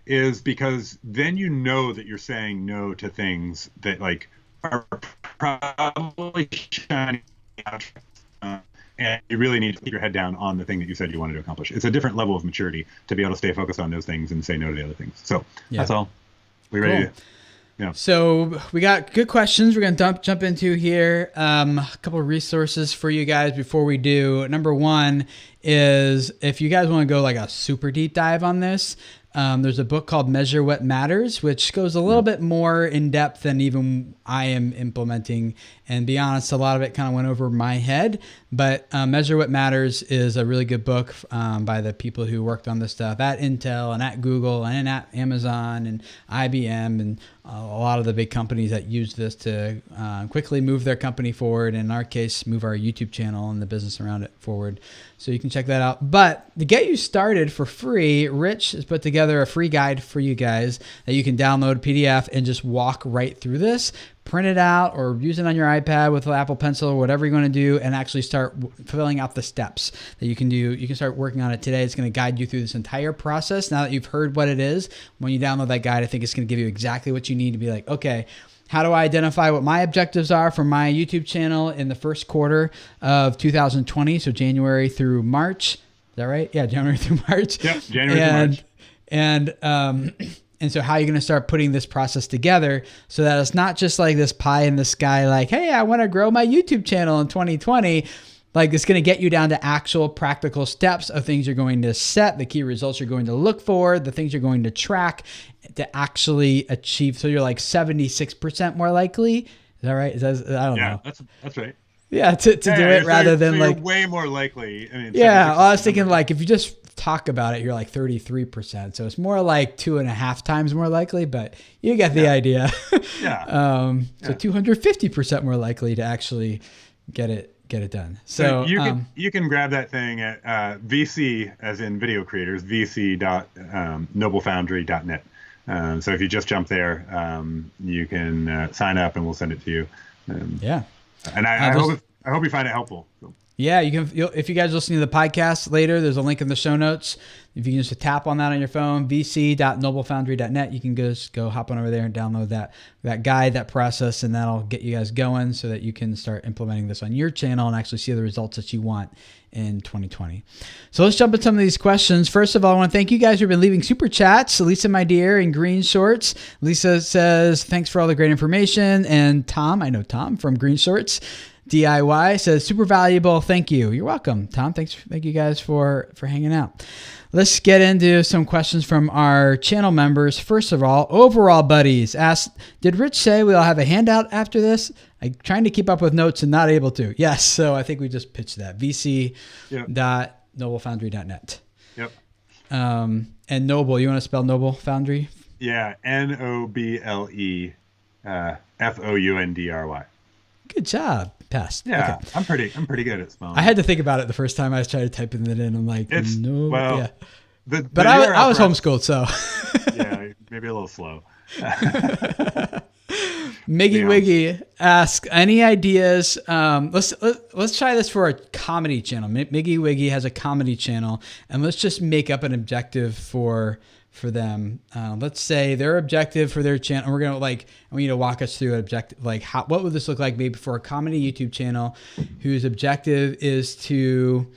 is because then you know that you're saying no to things that, like, are probably shining out. And you really need to keep your head down on the thing that you said you wanted to accomplish. It's a different level of maturity to be able to stay focused on those things and say no to the other things. So that's all. We ready to? Yeah. So we got good questions we're going to jump into here. A couple of resources for you guys before we do. Number one is if you guys want to go like a super deep dive on this, there's a book called Measure What Matters, which goes a little bit more in depth than even I am implementing. And be honest, a lot of it kind of went over my head. But Measure What Matters is a really good book by the people who worked on this stuff at Intel and at Google and at Amazon and IBM and a lot of the big companies that use this to quickly move their company forward. In our case, move our YouTube channel and the business around it forward. So you can check that out. But to get you started for free, Rich has put together a free guide for you guys that you can download PDF and just walk right through this. Print it out or use it on your iPad with an Apple Pencil or whatever you're going to do, and actually start filling out the steps that you can do. You can start working on it today. It's going to guide you through this entire process. Now that you've heard what it is, when you download that guide, I think it's going to give you exactly what you need to be like, okay, how do I identify what my objectives are for my YouTube channel in the first quarter of 2020? So January through March. Is that right? Yeah, January through March. Yep, January through March. And so how you're going to start putting this process together so that it's not just like this pie in the sky, like, hey, I want to grow my YouTube channel in 2020. Like, it's going to get you down to actual practical steps of things you're going to set, the key results you're going to look for, the things you're going to track to actually achieve. So you're like 76% more likely. Is that right? I don't know. Yeah, that's right. Yeah, to do it rather than you're like way more likely. I mean, yeah, I was thinking like if you just talk about it, you're like 33%. So it's more like 2.5 times more likely, but you get the idea. Yeah. So 250% more likely to actually get it done. So you can grab that thing at VC, as in video creators, vc.noblefoundry.net. So if you just jump there, you can sign up and we'll send it to you. Yeah. And I hope you find it helpful. So. Yeah, if you guys listen to the podcast later, there's a link in the show notes. If you can just tap on that on your phone, vc.noblefoundry.net, you can just go hop on over there and download that guide, that process, and that'll get you guys going so that you can start implementing this on your channel and actually see the results that you want in 2020. So let's jump into some of these questions. First of all, I want to thank you guys who've been leaving super chats. Lisa, my dear, in green shorts. Lisa says, thanks for all the great information. And Tom, I know Tom from Green Shorts DIY says, super valuable. Thank you. You're welcome, Tom. Thank you guys for hanging out. Let's get into some questions from our channel members. First of all, Overall Buddies asked, did Rich say we'll have a handout after this? I'm trying to keep up with notes and not able to. Yes, so I think we just pitched that. vc.noblefoundry.net. Yep. And Noble, you want to spell Noble Foundry? Yeah, NOBLE FOUNDRY. Good job. Pest. Yeah, Okay. I'm pretty good at spelling. I had to think about it the first time I tried typing it in. I'm like, It's no. well, Yeah. the But I was URL homeschooled, so. yeah, maybe a little slow. Miggy Yeah. Wiggy asks, any ideas? Let's try this for a comedy channel. Miggy Wiggy has a comedy channel, and let's just make up an objective for them. Let's say their objective for their channel. We're gonna I want you to walk us through an objective. Like, what would this look like maybe for a comedy YouTube channel whose objective is to,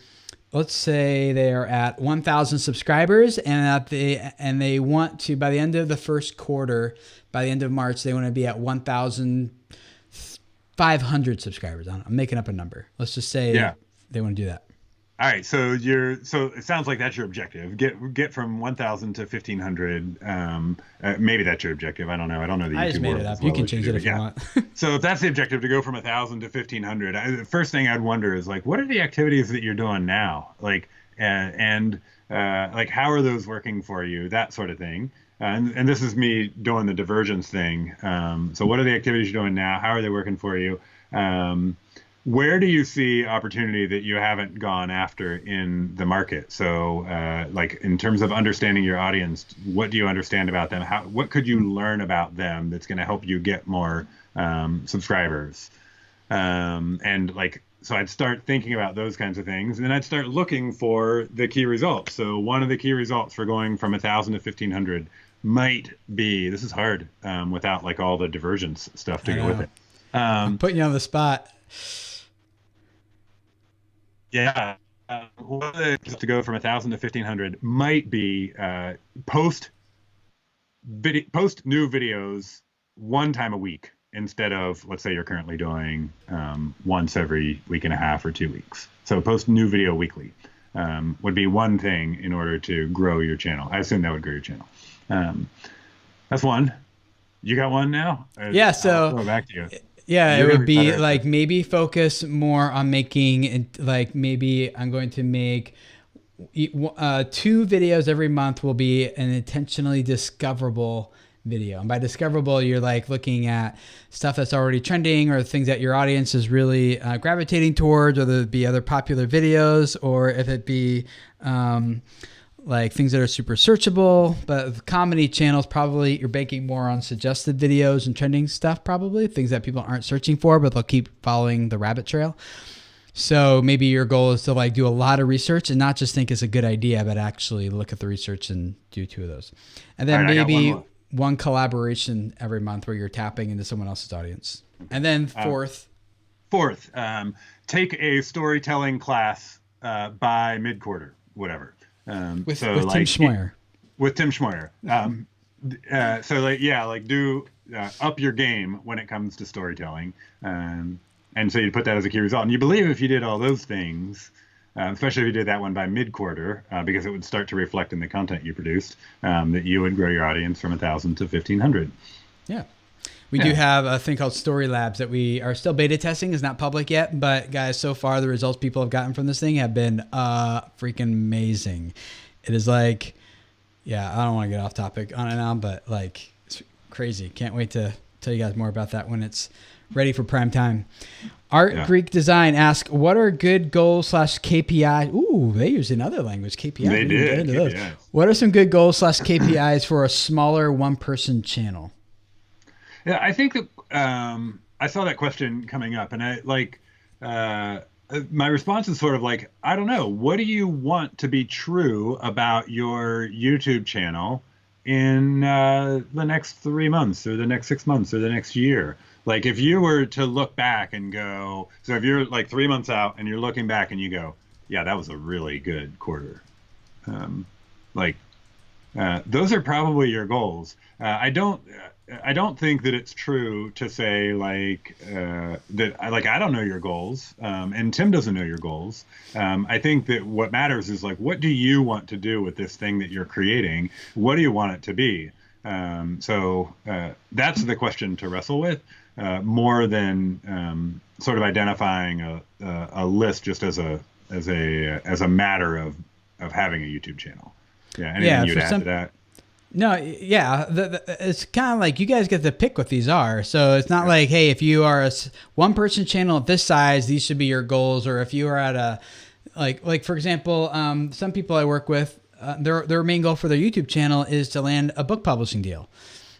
let's say they are at 1,000 subscribers, and they want to, by the end of the first quarter, by the end of March, they want to be at 1,500 subscribers. I'm making up a number. Let's just say they want to do that. All right, so it sounds like that's your objective. Get from 1,000 to 1,500. Maybe that's your objective. I don't know. I don't know the YouTube I just made it up. You can change it if you want. So if that's the objective, to go from 1,000 to 1,500, the first thing I'd wonder is like, what are the activities that you're doing now? Like, and like, how are those working for you? That sort of thing. And this is me doing the divergence thing. So what are the activities you're doing now? How are they working for you? Where do you see opportunity that you haven't gone after in the market? So like in terms of understanding your audience, what do you understand about them? What could you learn about them that's going to help you get more subscribers? And like, so I'd start thinking about those kinds of things, and then I'd start looking for the key results. So one of the key results for going from 1,000 to 1,500 might be, this is hard without like all the divergence stuff to go with it. I'm putting you on the spot. Yeah, to go from 1,000 to 1,500 might be post new videos one time a week instead of, let's say you're currently doing once every week and a half or 2 weeks. So post new video weekly would be one thing in order to grow your channel. I assume that would grow your channel. That's one. You got one now? Yeah. So I'll throw it back to you. Yeah, You're it would be better like maybe focus more on making, like maybe I'm going to make 2 videos every month will be an intentionally discoverable video. And by discoverable, you're like looking at stuff that's already trending or things that your audience is really gravitating towards, whether it be other popular videos or if it be like things that are super searchable. But with comedy channels, probably you're banking more on suggested videos and trending stuff, probably things that people aren't searching for, but they'll keep following the rabbit trail. So maybe your goal is to like do a lot of research and not just think it's a good idea, but actually look at the research and do 2 of those. And then maybe one collaboration every month where you're tapping into someone else's audience. And then fourth, take a storytelling class by mid-quarter, whatever. With Tim Schmoyer. With Tim Schmoyer. So like, yeah, like do up your game when it comes to storytelling. And so you put that as a key result. And you believe if you did all those things, especially if you did that one by mid-quarter, because it would start to reflect in the content you produced, that you would grow your audience from 1,000 to 1,500. Yeah. We do have a thing called Story Labs that we are still beta testing. It's not public yet, but guys, so far the results people have gotten from this thing have been freaking amazing. It is like, yeah, I don't want to get off topic on it now, but like it's crazy. Can't wait to tell you guys more about that when it's ready for prime time. Art Greek Design asks, what are good goals / KPIs? Ooh, they use another language, KPIs. They did. Get into those. What are some good goals / KPIs for a smaller one-person channel? Yeah, I think that I saw that question coming up, and I like my response is sort of like, I don't know, what do you want to be true about your YouTube channel in the next 3 months or the next 6 months or the next year? Like if you were to look back and go, so if you're like 3 months out and you're looking back and you go, yeah, that was a really good quarter. Those are probably your goals. I don't think that it's true to say like that. I don't know your goals, and Tim doesn't know your goals. I think that what matters is like, what do you want to do with this thing that you're creating? What do you want it to be? So that's the question to wrestle with, more than sort of identifying a list just as a matter of having a YouTube channel. Yeah. Anything you'd add to that? No, yeah, it's kind of like you guys get to pick what these are. So it's not like, hey, if you are a one person channel at this size, these should be your goals. Or if you are at a, like for example, some people I work with, their main goal for their YouTube channel is to land a book publishing deal.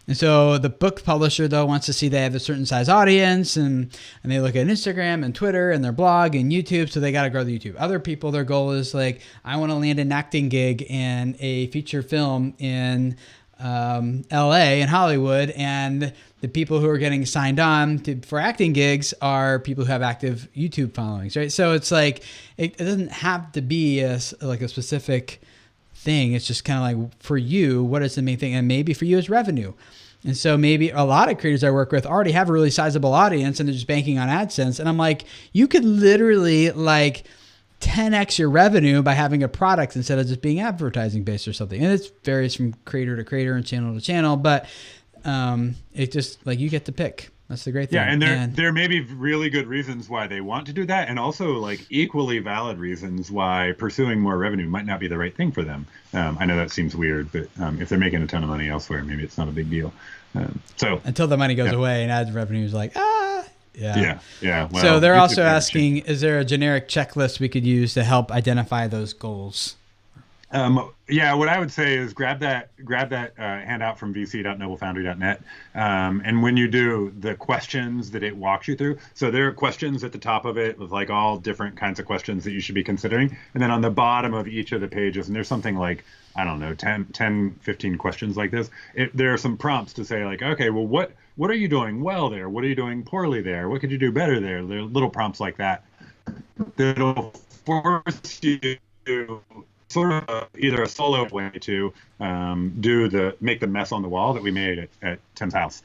And so the book publisher, though, wants to see they have a certain size audience, and they look at Instagram and Twitter and their blog and YouTube, so they got to grow the YouTube. Other people, their goal is like, I want to land an acting gig and a feature film in LA and Hollywood, and the people who are getting signed on for acting gigs are people who have active YouTube followings, right? So it's like, it doesn't have to be a specific thing. It's just kind of like, for you, what is the main thing? And maybe for you is revenue. And so maybe a lot of creators I work with already have a really sizable audience and they're just banking on AdSense. And I'm like, you could literally like 10x your revenue by having a product instead of just being advertising based or something. And it varies from creator to creator and channel to channel, but it just like, you get to pick. That's the great thing. Yeah, and there may be really good reasons why they want to do that, and also like equally valid reasons why pursuing more revenue might not be the right thing for them. I know that seems weird, but if they're making a ton of money elsewhere, maybe it's not a big deal. So until the money goes away and ad revenue is like, yeah. Well, so they're also asking, is there a generic checklist we could use to help identify those goals? What I would say is grab that handout from vc.noblefoundry.net. And when you do, the questions that it walks you through. So there are questions at the top of it with like all different kinds of questions that you should be considering. And then on the bottom of each of the pages, and there's something like, I don't know, 10, 15 questions like this. There are some prompts to say like, okay, well, what are you doing well there? What are you doing poorly there? What could you do better there? There are little prompts like that that'll force you to sort of either a solo way to make the mess on the wall that we made at Tim's house.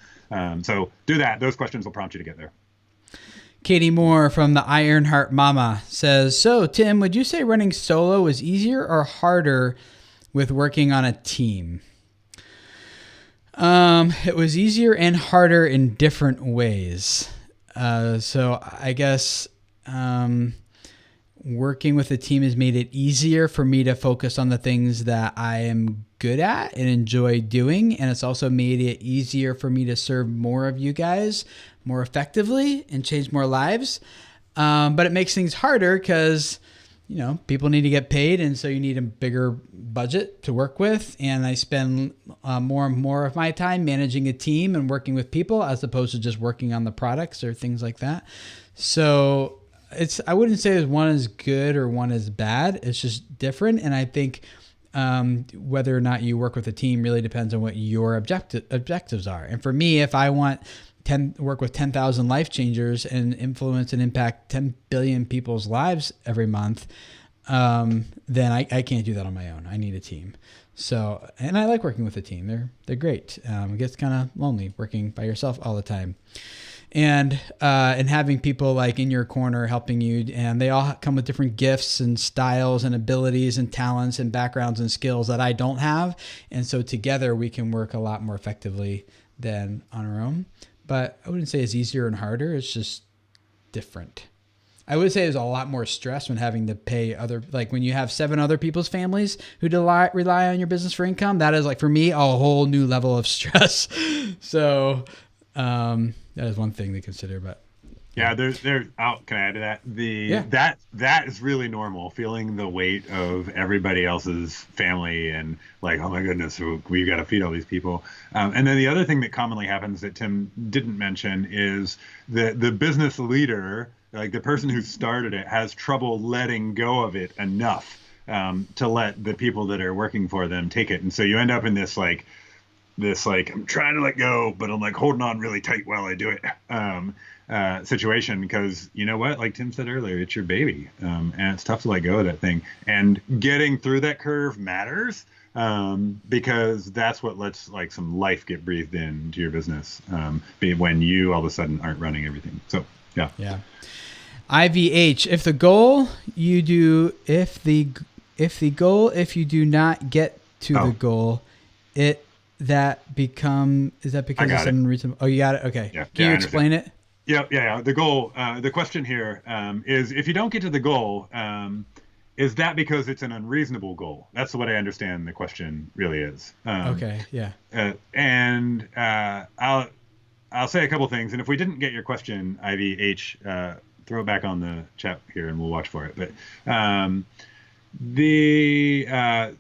So do that. Those questions will prompt you to get there. Katie Moore from the Ironheart Mama says, so Tim, would you say running solo is easier or harder with working on a team? It was easier and harder in different ways. So I guess working with a team has made it easier for me to focus on the things that I am good at and enjoy doing. And it's also made it easier for me to serve more of you guys more effectively and change more lives. But it makes things harder because, people need to get paid. And so you need a bigger budget to work with. And I spend more and more of my time managing a team and working with people as opposed to just working on the products or things like that. So I wouldn't say one is good or one is bad. It's just different. And I think whether or not you work with a team really depends on what your objectives are. And for me, if I want work with 10,000 life changers and influence and impact 10 billion people's lives every month, then I can't do that on my own. I need a team. So, and I like working with a team. They're great. It gets kind of lonely working by yourself all the time. And having people like in your corner helping you, and they all come with different gifts and styles and abilities and talents and backgrounds and skills that I don't have. And so together we can work a lot more effectively than on our own. But I wouldn't say it's easier and harder. It's just different. I would say there's a lot more stress when having to pay like when you have 7 other people's families who rely on your business for income. That is like, for me, a whole new level of stress. So, that is one thing to consider, but can I add to that? That is really normal, feeling the weight of everybody else's family and like, oh my goodness, we've got to feed all these people. And then the other thing that commonly happens that Tim didn't mention is the business leader, like the person who started it, has trouble letting go of it enough to let the people that are working for them take it. And so you end up in this I'm trying to let go, but I'm like holding on really tight while I do it situation, because you know what, like Tim said earlier, it's your baby, and it's tough to let go of that thing. And getting through that curve matters, because that's what lets like some life get breathed into your business, when you all of a sudden aren't running everything. So yeah. IVH, if you do not get to the goal, is that because it's unreasonable? Oh, you got it. Okay. Yeah, Can you explain it? Yeah. The goal, the question here is, if you don't get to the goal, is that because it's an unreasonable goal? That's what I understand the question really is. Okay. Yeah. And I'll say a couple things. And if we didn't get your question, Ivy H, throw it back on the chat here and we'll watch for it. But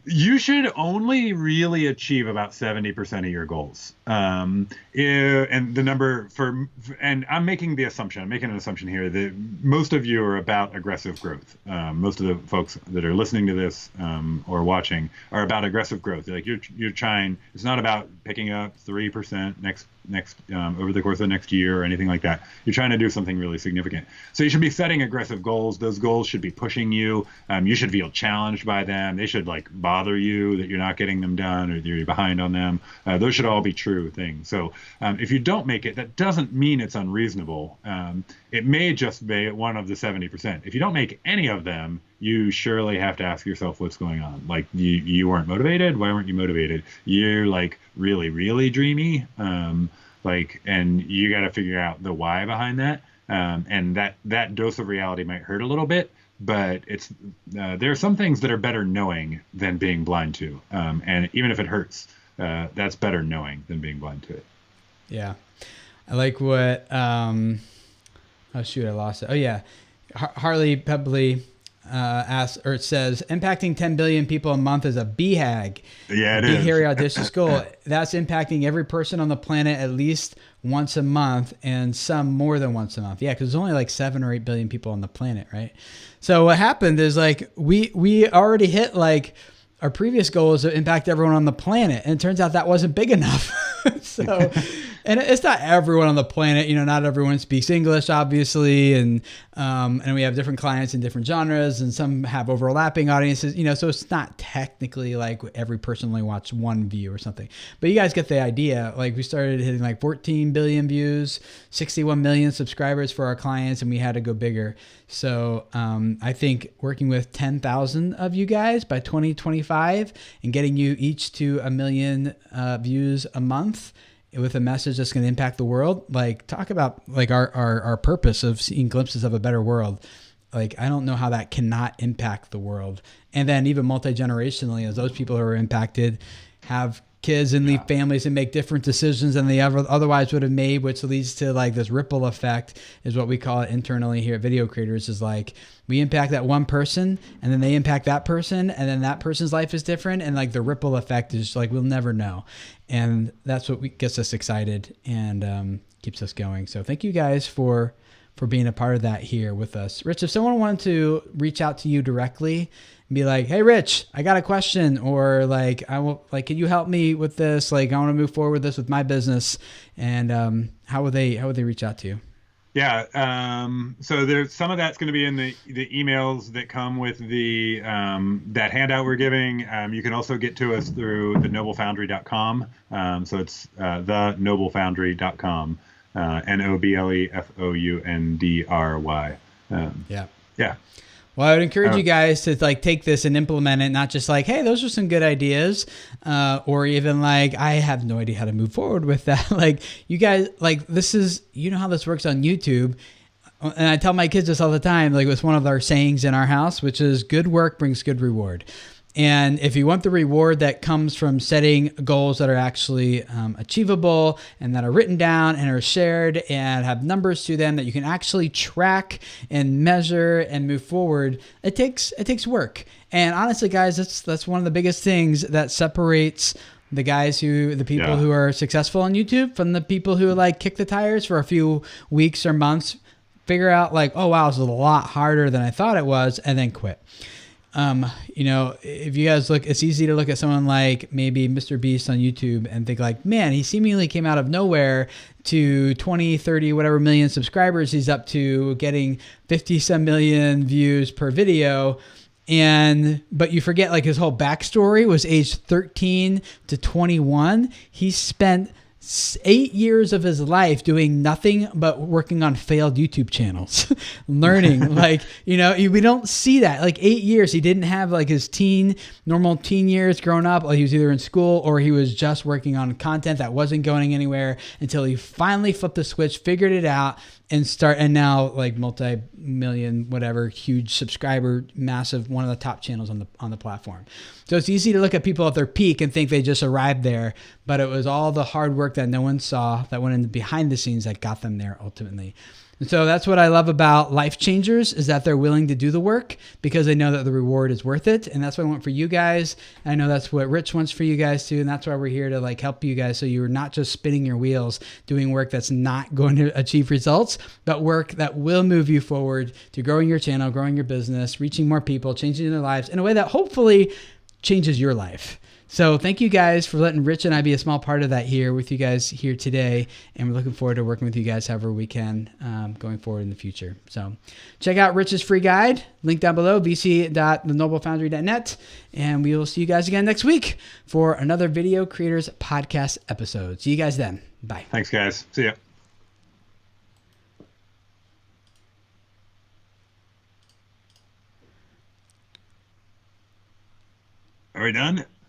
you should only really achieve about 70% of your goals. And the number and I'm making an assumption here that most of you are about aggressive growth. Most of the folks that are listening to this or watching are about aggressive growth. Like you're trying. It's not about picking up 3% next over the course of the next year or anything like that. You're trying to do something really significant. So you should be setting aggressive goals. Those goals should be pushing you. You should feel challenged by them. They should like bother you that you're not getting them done or you're behind on them. Those should all be true things. So if you don't make it, that doesn't mean it's unreasonable. It may just be one of the 70%. If you don't make any of them, you surely have to ask yourself what's going on. Like you weren't motivated. Why weren't you motivated? You're like really, really dreamy. And you got to figure out the why behind that. And that dose of reality might hurt a little bit, but there are some things that are better knowing than being blind to. And even if it hurts, that's better knowing than being blind to it. Yeah. I like what, oh shoot, I lost it. Oh yeah. Harley Pebley asks, or it says, impacting 10 billion people a month is a BHAG. Yeah, it Big, is. hairy, audacious goal. That's impacting every person on the planet at least once a month, and some more than once a month. Yeah, because there's only like 7 or 8 billion people on the planet, right? So what happened is like we already hit like our previous goal is to impact everyone on the planet, and it turns out that wasn't big enough. So, and it's not everyone on the planet. You know, not everyone speaks English, obviously, and we have different clients in different genres, and some have overlapping audiences. You know, so it's not technically like every person only watched one view or something. But you guys get the idea. Like we started hitting like 14 billion views, 61 million subscribers for our clients, and we had to go bigger. So I think working with 10,000 of you guys by 2025 and getting you each to 1 million views a month with a message that's going to impact the world. Like talk about like our purpose of seeing glimpses of a better world. Like, I don't know how that cannot impact the world. And then even multi-generationally, as those people who are impacted have kids and leave families and make different decisions than they ever otherwise would have made, which leads to like this ripple effect is what we call it internally here at Video Creators, is like we impact that one person and then they impact that person and then that person's life is different. And like the ripple effect is like, we'll never know. And that's what gets us excited and keeps us going. So thank you guys for being a part of that here with us. Rich, if someone wanted to reach out to you directly and be like, hey, Rich, I got a question, or like, can you help me with this? Like, I want to move forward with this with my business. And how would they reach out to you? Yeah. So there's some of that's going to be in the emails that come with the that handout we're giving. You can also get to us through thenoblefoundry.com. So it's thenoblefoundry.com. NOBLEFOUNDRY. Yeah. Yeah. Well, I would encourage you guys to like take this and implement it, not just like, hey, those are some good ideas, or even like, I have no idea how to move forward with that. Like you guys, like this is, you know how this works on YouTube. And I tell my kids this all the time, like it's one of our sayings in our house, which is good work brings good reward. And if you want the reward that comes from setting goals that are actually achievable and that are written down and are shared and have numbers to them that you can actually track and measure and move forward, it takes work. And honestly, guys, that's one of the biggest things that separates the people who are successful on YouTube from the people who like kick the tires for a few weeks or months, figure out like, oh wow, this is a lot harder than I thought it was, and then quit. You know, if you guys look, it's easy to look at someone like maybe Mr. Beast on YouTube and think like, man, he seemingly came out of nowhere to 20, 30, whatever million subscribers he's up to, getting 50 some million views per video. But you forget like his whole backstory was age 13 to 21. He spent 8 years of his life doing nothing but working on failed YouTube channels, learning like, you know, we don't see that. Like 8 years, he didn't have like his normal teen years growing up. Like he was either in school or he was just working on content that wasn't going anywhere until he finally flipped the switch, figured it out, and now like multi-million, whatever, huge subscriber, massive, one of the top channels on the platform. So it's easy to look at people at their peak and think they just arrived there, but it was all the hard work that no one saw that went in behind the scenes that got them there ultimately. And so that's what I love about life changers, is that they're willing to do the work because they know that the reward is worth it. And that's what I want for you guys. I know that's what Rich wants for you guys too. And that's why we're here to like help you guys. So you're not just spinning your wheels doing work that's not going to achieve results, but work that will move you forward to growing your channel, growing your business, reaching more people, changing their lives in a way that hopefully changes your life. So thank you guys for letting Rich and I be a small part of that here with you guys here today. And we're looking forward to working with you guys however we can going forward in the future. So check out Rich's free guide, link down below, vc.thenoblefoundry.net. And we will see you guys again next week for another Video Creators Podcast episode. See you guys then. Bye. Thanks, guys. See ya. Are we done?